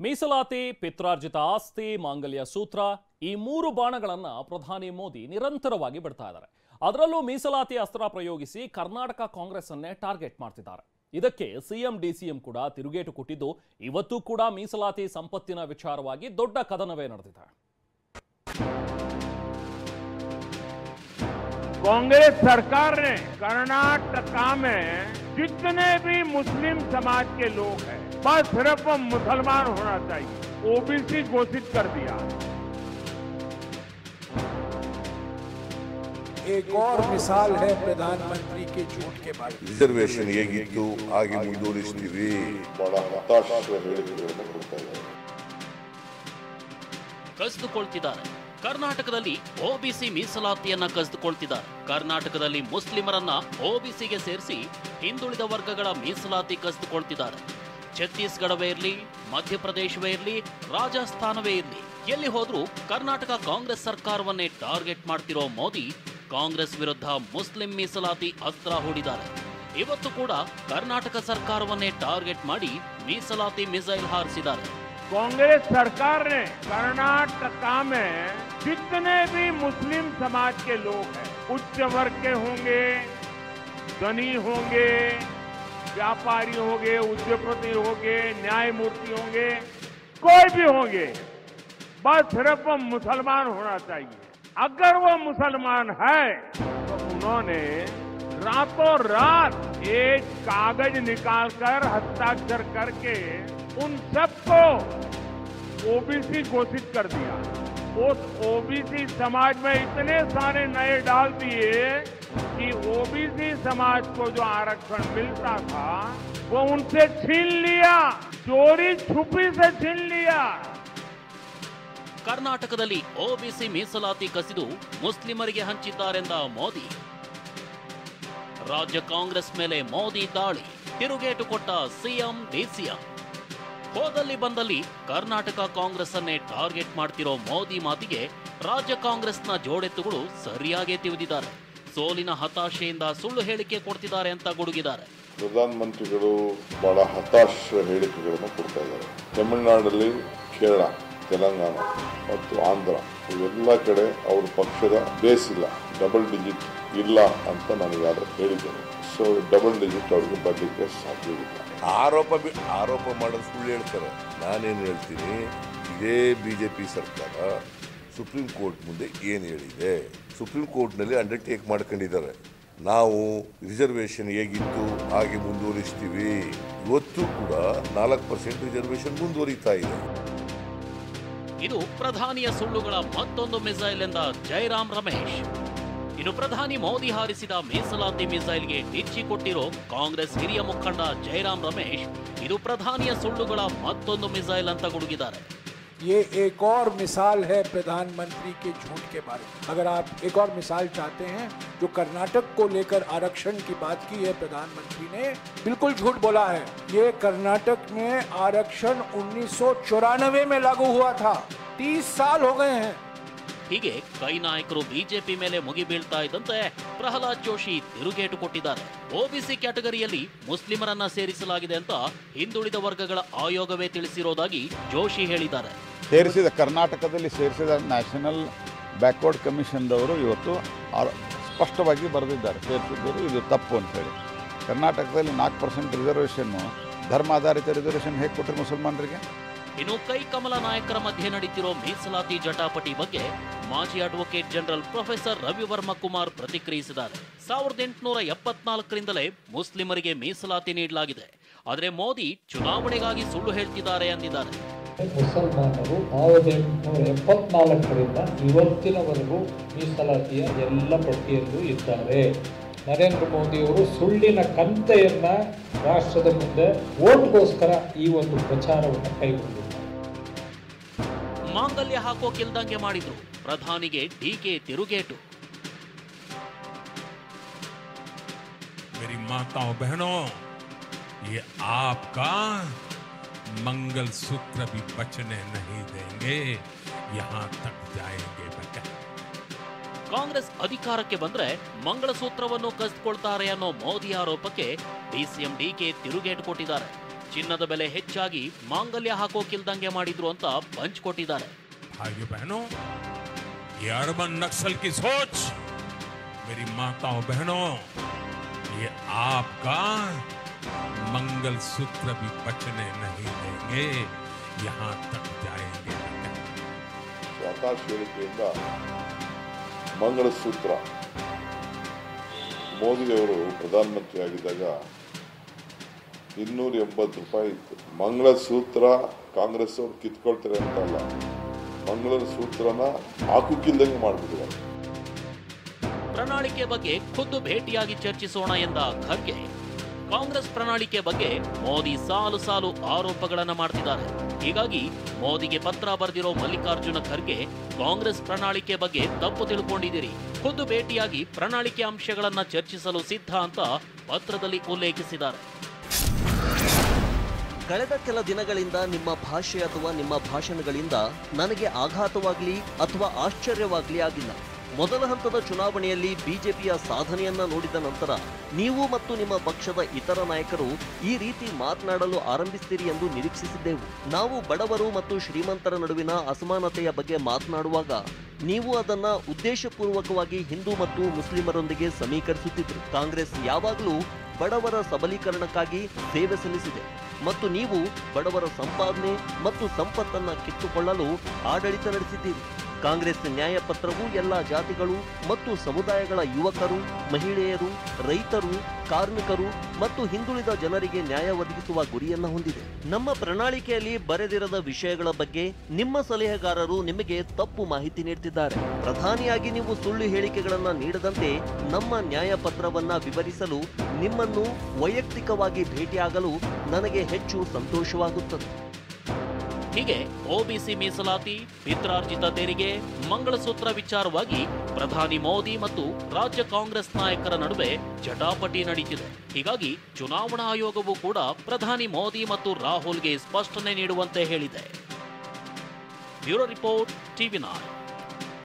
ಮೀಸಲಾತಿ, ಪಿತ್ರಾರ್ಜಿತ ಆಸ್ತಿ, ಮಾಂಗಲ್ಯ ಸೂತ್ರ ಈ ಮೂರು ಬಾಣಗಳನ್ನ ಪ್ರಧಾನಿ ಮೋದಿ ನಿರಂತರವಾಗಿ ಬಿಡ್ತಾ ಇದ್ದಾರೆ. ಅದರಲ್ಲೂ ಮೀಸಲಾತಿ ಅಸ್ತ್ರ ಪ್ರಯೋಗಿಸಿ ಕರ್ನಾಟಕ ಕಾಂಗ್ರೆಸ್ ಅನ್ನೇ ಟಾರ್ಗೆಟ್ ಮಾಡ್ತಿದ್ದಾರೆ. ಇದಕ್ಕೆ ಸಿಎಂ ಡಿಸಿಎಂ ಕೂಡ ತಿರುಗೇಟು ಕೊಟ್ಟಿದ್ದು ಇವತ್ತು ಕೂಡ ಮೀಸಲಾತಿ ಸಂಪತ್ತಿನ ವಿಚಾರವಾಗಿ ದೊಡ್ಡ ಕದನವೇ ನಡೆದಿದೆ. कांग्रेस सरकार ने कर्नाटका में जितने भी मुस्लिम समाज के लोग हैं बस सिर्फ मुसलमान होना चाहिए, ओबीसी घोषित कर दिया. एक और मिसाल है प्रधानमंत्री के झूठ के बाद. ರಿಸರ್ವೇಶನ್ ಹೇಗಿತ್ತು ಹಾಗೆ ಮುಂದುವರಿಸ್ತೀವಿ. ಬಹಳ ಹತಾಶೆ ಹೇಳಿಕೆಗಳನ್ನು ಕೊಡ್ತಾ ಇದ್ದಾರೆ. ಕಸಿದುಕೊಳ್ತಿದ್ದಾರೆ. ಕರ್ನಾಟಕದಲ್ಲಿ ಒಬಿಸಿ ಮೀಸಲಾತಿಯನ್ನ ಕಸಿದುಕೊಳ್ತಿದ್ದಾರೆ. ಕರ್ನಾಟಕದಲ್ಲಿ ಮುಸ್ಲಿಮರನ್ನ ಒಬಿಸಿಗೆ ಸೇರಿಸಿ ಹಿಂದುಳಿದ ವರ್ಗಗಳ ಮೀಸಲಾತಿ ಕಸಿದುಕೊಳ್ತಿದ್ದಾರೆ. ಛತ್ತೀಸ್ಗಢವೇ ಇರಲಿ, ಮಧ್ಯಪ್ರದೇಶವೇ ಇರಲಿ, ರಾಜಸ್ಥಾನವೇ ಇರಲಿ, ಎಲ್ಲಿ ಹೋದ್ರೂ ಕರ್ನಾಟಕ ಕಾಂಗ್ರೆಸ್ ಸರ್ಕಾರವನ್ನೇ ಟಾರ್ಗೆಟ್ ಮಾಡ್ತಿರೋ ಮೋದಿ ಕಾಂಗ್ರೆಸ್ ವಿರುದ್ಧ ಮುಸ್ಲಿಂ ಮೀಸಲಾತಿ ಅಸ್ತ್ರ ಹೂಡಿದ್ದಾರೆ. ಇವತ್ತು ಕೂಡ ಕರ್ನಾಟಕ ಸರ್ಕಾರವನ್ನೇ ಟಾರ್ಗೆಟ್ ಮಾಡಿ ಮೀಸಲಾತಿ ಮಿಸೈಲ್ ಹಾರಿಸಿದ್ದಾರೆ. कांग्रेस सरकार ने कर्नाटका में जितने भी मुस्लिम समाज के लोग हैं, उच्च वर्ग के होंगे, धनी होंगे, व्यापारी होंगे, उद्योगपति होंगे, न्यायमूर्ति होंगे, कोई भी होंगे, बस सिर्फ मुसलमान होना चाहिए. अगर वो मुसलमान है तो उन्होंने रातों रात एक कागज निकालकर हस्ताक्षर करके उन सबको ओबीसी घोषित कर दिया. उस ओबीसी समाज में इतने सारे नए डाल दिए कि ओबीसी समाज को जो आरक्षण मिलता था वो उनसे छीन लिया, चोरी छुपी से छीन लिया. ಕರ್ನಾಟಕದಲ್ಲಿ ಒಬಿಸಿ ಮೀಸಲಾತಿ ಕಸಿದು ಮುಸ್ಲಿಮರಿಗೆ ಹಂಚಿದ್ದಾರೆಂದ ಮೋದಿ. ರಾಜ್ಯ ಕಾಂಗ್ರೆಸ್ ಮೇಲೆ ಮೋದಿ ದಾಳಿ, ತಿರುಗೇಟು ಕೊಟ್ಟ ಸಿಎಂ ಡಿಸಿಎಂ. ಹೋದಲ್ಲಿ ಬಂದಲ್ಲಿ ಕರ್ನಾಟಕ ಕಾಂಗ್ರೆಸ್ ಅನ್ನೇ ಟಾರ್ಗೆಟ್ ಮಾಡ್ತಿರೋ ಮೋದಿ ಮಾತಿಗೆ ರಾಜ್ಯ ಕಾಂಗ್ರೆಸ್ನ ಜೋಡೆತ್ತುಗಳು ಸರಿಯಾಗಿ ತಿವಿದಿದ್ದಾರೆ. ಸೋಲಿನ ಹತಾಶೆಯಿಂದ ಸುಳ್ಳು ಹೇಳಿಕೆ ಕೊಡ್ತಿದ್ದಾರೆ ಅಂತ ಗುಡುಗಿದ್ದಾರೆ. ಪ್ರಧಾನಮಂತ್ರಿಗಳು ಬಹಳ ಹತಾಶ ಹೇಳಿಕೆಗಳನ್ನು ಕೊಡ್ತಾ ಇದ್ದಾರೆ. ತಮಿಳುನಾಡಲ್ಲಿ, ಕೇರಳ, ತೆಲಂಗಾಣ ಮತ್ತು ಆಂಧ್ರ ಇವೆಲ್ಲ ಕಡೆ ಅವ್ರ ಪಕ್ಷದ ಬೇಸ್ ಇಲ್ಲ, ಡಬಲ್ ಡಿಜಿಟ್ ಇಲ್ಲ ಅಂತ ನಾನು ಯಾರು ಹೇಳಿದ್ದೇನೆ. ಸೊ ಡಬಲ್ ಡಿಜಿಟ್ ಅವ್ರಿಗೆ ಬರಲಿಕ್ಕೆ ಸಾಧ್ಯವಿಲ್ಲ. ಆರೋಪ ಮಾಡೋದು ಸುಳ್ಳು ಹೇಳ್ತಾರೆ. ನಾನೇನು ಹೇಳ್ತೀನಿ, ಇದೇ ಬಿಜೆಪಿ ಸರ್ಕಾರ ಸುಪ್ರೀಂ ಕೋರ್ಟ್ ಮುಂದೆ ಏನು ಹೇಳಿದೆ, ಸುಪ್ರೀಂ ಕೋರ್ಟ್ನಲ್ಲಿ ಅಂಡರ್ಟೇಕ್ ಮಾಡ್ಕೊಂಡಿದ್ದಾರೆ. ನಾವು ರಿಸರ್ವೇಶನ್ ಹೇಗಿತ್ತು ಹಾಗೆ ಮುಂದುವರಿಸ್ತೀವಿ. ಇವತ್ತು ಕೂಡ 4% ರಿಸರ್ವೇಶನ್ ಮುಂದುವರಿತಾ ಇದೆ. ಇದು ಪ್ರಧಾನಿಯ ಸುಳ್ಳುಗಳ ಮತ್ತೊಂದು ಮಿಸೈಲ್ ಎಂದ ಜೈರಾಮ್ ರಮೇಶ್. ಇನ್ನು ಪ್ರಧಾನಿ ಮೋದಿ ಹಾರಿಸಿದ ಮೀಸಲಾತಿ ಮಿಸೈಲ್ಗೆ ಡಿಚ್ಚಿ ಕೊಟ್ಟಿರೋ ಕಾಂಗ್ರೆಸ್ ಹಿರಿಯ ಮುಖಂಡ ಜೈರಾಮ್ ರಮೇಶ್ ಇದು ಪ್ರಧಾನಿಯ ಸುಳ್ಳುಗಳ ಮತ್ತೊಂದು ಮಿಸೈಲ್ ಅಂತ ಗುಡುಗಿದ್ದಾರೆ. ये एक और मिसाल है प्रधानमंत्री के झूठ के बारे में. अगर आप एक और मिसाल चाहते हैं, जो कर्नाटक को लेकर आरक्षण की बात की है प्रधानमंत्री ने, बिल्कुल झूठ बोला है. ये कर्नाटक में आरक्षण 1994 में लागू हुआ था. 30 साल हो गए हैं. ಹೀಗೆ ಕೈ ನಾಯಕರು ಬಿಜೆಪಿ ಮೇಲೆ ಮುಗಿ ಬೀಳ್ತಾ ಇದ್ದಂತೆ ಪ್ರಹ್ಲಾದ್ ಜೋಶಿ ತಿರುಗೇಟು ಕೊಟ್ಟಿದ್ದಾರೆ. ಒಬಿಸಿ ಕ್ಯಾಟಗರಿಯಲ್ಲಿ ಮುಸ್ಲಿಮರನ್ನ ಸೇರಿಸಲಾಗಿದೆ ಅಂತ ಹಿಂದುಳಿದ ವರ್ಗಗಳ ಆಯೋಗವೇ ತಿಳಿಸಿರೋದಾಗಿ ಜೋಶಿ ಹೇಳಿದ್ದಾರೆ. ಕರ್ನಾಟಕದಲ್ಲಿ ಸೇರಿಸಿದ ನ್ಯಾಷನಲ್ ಬ್ಯಾಕ್ವರ್ಡ್ ಕಮಿಷನ್ದವರು ಇವತ್ತು ಸ್ಪಷ್ಟವಾಗಿ ಬರೆದಿದ್ದಾರೆ, ಸೇರಿಸಿದ್ದರು ಇದು ತಪ್ಪು ಅಂತ ಹೇಳಿ. ಕರ್ನಾಟಕದಲ್ಲಿ 4% ರಿಸರ್ವೇಷನ್ನು, ಧರ್ಮಾಧಾರಿತ ರಿಸರ್ವೇಷನ್ ಹೇಗೆ ಕೊಟ್ಟರು ಮುಸಲ್ಮಾನರಿಗೆ? ಇನ್ನು ಕೈ ಕಮಲ ನಾಯಕರ ಮಧ್ಯೆ ನಡೀತಿರೋ ಮೀಸಲಾತಿ ಜಟಾಪಟಿ ಬಗ್ಗೆ ಮಾಜಿ advocate general professor Ravivarma Kumar ಪ್ರತಿಕ್ರಿಯಿಸಿದ್ದಾರೆ. 1874ರಿಂದಲೇ ಮುಸ್ಲಿಮರಿಗೆ ಮೀಸಲಾತಿ ನೀಡಲಾಗಿದೆ, ಆದರೆ ಮೋದಿ ಚುನಾವಣೆಗಾಗಿ ಸುಳ್ಳು ಹೇಳ್ತಿದ್ದಾರೆ ಎಂದಿದ್ದಾರೆ. ಮುಸಲ್ಮಾನರು 1874ರಿಂದ ಇವತ್ತಿನವರೆಗೂ ಮೀಸಲಾತಿಯ ಎಲ್ಲ ಪಟ್ಟಿಯಲ್ಲೂ ಇದ್ದಾರೆ. ನರೇಂದ್ರ ಮೋದಿಯವರು ಸುಳ್ಳಿನ ಕಂತೆಯನ್ನ ರಾಷ್ಟ್ರದ ಮುಂದೆ ಓಟ್ಗೋಸ್ಕರ ಈ ಒಂದು ಪ್ರಚಾರವನ್ನು ಕೈಗೊಂಡಿದ್ದಾರೆ. ಮಾಂಗಲ್ಯ ಹಾಕೋಕಿಲ್ದಂಗೆ ಮಾಡಿದ್ರು ಪ್ರಧಾನಿಗೆ ಡಿಕೆ ತಿರುಗೇಟು. मेरी माताओं बहनों, ये आपका मंगल सूत्र भी बचने नहीं देंगे, यहाँ तक जाएंगे बेटा. ಕಾಂಗ್ರೆಸ್ ಅಧಿಕಾರಕ್ಕೆ ಬಂದ್ರೆ ಮಂಗಳಸೂತ್ರವನ್ನು ಕಸಿದುಕೊಳ್ತಾರೆ ಅನ್ನೋ ಮೋದಿ ಆರೋಪಕ್ಕೆ ಡಿಸಿಎಂ ಡಿಕೆ ತಿರುಗೇಟು ಕೊಟ್ಟಿದ್ದಾರೆ. ಚಿನ್ನದ ಬೆಲೆ ಹೆಚ್ಚಾಗಿ ಮಾಂಗಲ್ಯ ಹಾಕೋಕಿಲ್ದಂಗೆ ಮಾಡಿದ್ರು ಅಂತ ಪಂಚ್ ಕೊಟ್ಟಿದ್ದಾರೆ. भाइयों बहनों, ये अर्बन नक्सल की सोच, मेरी माताओं बहनों, ये आपका मंगलसूत्र भी बचने नहीं देंगे, यहाँ तक जाएंगे. ಸ್ವತಃ ಹೇಳಿಕೆಯಿಂದ ಮಂಗಳಸೂತ್ರ ಮೋದಿಯವರು ಪ್ರಧಾನಮಂತ್ರಿ ಆಗಿದ್ದಾಗ 280 ರೂಪಾಯಿ ಇತ್ತು. ಮಂಗಳಸೂತ್ರ ಕಾಂಗ್ರೆಸ್ ಅವರು ಕಿತ್ಕೊಳ್ತಾರೆ ಅಂತಲ್ಲ, ಮಂಗಳಸೂತ್ರನ ಹಾಕುಕ್ಕಿಲ್ದಂಗೆ ಮಾಡಿಬಿಟ್ಟಿದ್ದಾರೆ. ಪ್ರಣಾಳಿಕೆ ಬಗ್ಗೆ ಖುದ್ದು ಭೇಟಿಯಾಗಿ ಚರ್ಚಿಸೋಣ ಎಂದ ಖರ್ಗೆ ಕಾಂಗ್ರೆಸ್ ಪ್ರಣಾಳಿಕೆ ಬಗ್ಗೆ ಮೋದಿ ಸಾಲು ಸಾಲು ಆರೋಪಗಳನ್ನ ಮಾಡ್ತಿದ್ದಾರೆ. ಹೀಗಾಗಿ ಮೋದಿಗೆ ಪತ್ರ ಬರೆದಿರೋ ಮಲ್ಲಿಕಾರ್ಜುನ ಖರ್ಗೆ ಕಾಂಗ್ರೆಸ್ ಪ್ರಣಾಳಿಕೆ ಬಗ್ಗೆ ತಪ್ಪು ತಿಳ್ಕೊಂಡಿದ್ದೀರಿ, ಖುದ್ದು ಭೇಟಿಯಾಗಿ ಪ್ರಣಾಳಿಕೆ ಅಂಶಗಳನ್ನ ಚರ್ಚಿಸಲು ಸಿದ್ಧ ಅಂತ ಪತ್ರದಲ್ಲಿ ಉಲ್ಲೇಖಿಸಿದ್ದಾರೆ. ಕಳೆದ ಕೆಲ ದಿನಗಳಿಂದ ನಿಮ್ಮ ಭಾಷೆ ಅಥವಾ ನಿಮ್ಮ ಭಾಷಣಗಳಿಂದ ನನಗೆ ಆಘಾತವಾಗಲಿ ಅಥವಾ ಆಶ್ಚರ್ಯವಾಗಲಿ ಆಗಿಲ್ಲ. ಮೊದಲ ಹಂತದ ಚುನಾವಣೆಯಲ್ಲಿ ಬಿಜೆಪಿಯ ಸಾಧನೆಯನ್ನ ನೋಡಿದ ನಂತರ ನೀವು ಮತ್ತು ನಿಮ್ಮ ಪಕ್ಷದ ಇತರ ನಾಯಕರು ಈ ರೀತಿ ಮಾತನಾಡಲು ಆರಂಭಿಸ್ತೀರಿ ಎಂದು ನಿರೀಕ್ಷಿಸಿದ್ದೆವು. ನಾವು ಬಡವರು ಮತ್ತು ಶ್ರೀಮಂತರ ನಡುವಿನ ಅಸಮಾನತೆಯ ಬಗ್ಗೆ ಮಾತನಾಡುವಾಗ ನೀವು ಅದನ್ನ ಉದ್ದೇಶಪೂರ್ವಕವಾಗಿ ಹಿಂದೂ ಮತ್ತು ಮುಸ್ಲಿಮರೊಂದಿಗೆ ಸಮೀಕರಿಸುತ್ತಿದ್ದರು. ಕಾಂಗ್ರೆಸ್ ಯಾವಾಗಲೂ ಬಡವರ ಸಬಲೀಕರಣಕ್ಕಾಗಿ ಸೇವೆ ಸಲ್ಲಿಸಿದೆ ಮತ್ತು ನೀವು ಬಡವರ ಸಂಪಾದನೆ ಮತ್ತು ಸಂಪತ್ತನ್ನ ಕಿತ್ತುಕೊಳ್ಳಲು ಆಡಳಿತ ನಡೆಸಿದ್ದೀರಿ. ಕಾಂಗ್ರೆಸ್ ನ್ಯಾಯಪತ್ರವು ಎಲ್ಲ ಜಾತಿಗಳು ಮತ್ತು ಸಮುದಾಯಗಳ ಯುವಕರು, ಮಹಿಳೆಯರು, ರೈತರು, ಕಾರ್ಮಿಕರು ಮತ್ತು ಹಿಂದುಳಿದ ಜನರಿಗೆ ನ್ಯಾಯ ಒದಗಿಸುವ ಗುರಿಯನ್ನು ಹೊಂದಿದೆ. ನಮ್ಮ ಪ್ರಣಾಳಿಕೆಯಲ್ಲಿ ಬರೆದಿರದ ವಿಷಯಗಳ ಬಗ್ಗೆ ನಿಮ್ಮ ಸಲಹೆಗಾರರು ನಿಮಗೆ ತಪ್ಪು ಮಾಹಿತಿ ನೀಡುತ್ತಿದ್ದಾರೆ. ಪ್ರಧಾನಿಯಾಗಿ ನೀವು ಸುಳ್ಳು ಹೇಳಿಕೆಗಳನ್ನ ನೀಡದಂತೆ ನಮ್ಮ ನ್ಯಾಯಪತ್ರವನ್ನ ವಿವರಿಸಲು ನಿಮ್ಮನ್ನು ವೈಯಕ್ತಿಕವಾಗಿ ಭೇಟಿಯಾಗಲು ನನಗೆ ಹೆಚ್ಚು ಸಂತೋಷವಾಗುತ್ತದೆ. ಹೀಗೆ ಒಬಿಸಿ ಮೀಸಲಾತಿ, ಪಿತ್ರಾರ್ಜಿತ ತೆರಿಗೆ, ಮಂಗಳಸೂತ್ರ ವಿಚಾರವಾಗಿ ಪ್ರಧಾನಿ ಮೋದಿ ಮತ್ತು ರಾಜ್ಯ ಕಾಂಗ್ರೆಸ್ ನಾಯಕರ ನಡುವೆ ಜಟಾಪಟಿ ನಡೀತಿದೆ. ಹೀಗಾಗಿ ಚುನಾವಣಾ ಆಯೋಗವೂ ಕೂಡ ಪ್ರಧಾನಿ ಮೋದಿ ಮತ್ತು ರಾಹುಲ್ಗೆ ಸ್ಪಷ್ಟನೆ ನೀಡುವಂತೆ ಹೇಳಿದೆ. Bureau report, ಟಿವಿ9.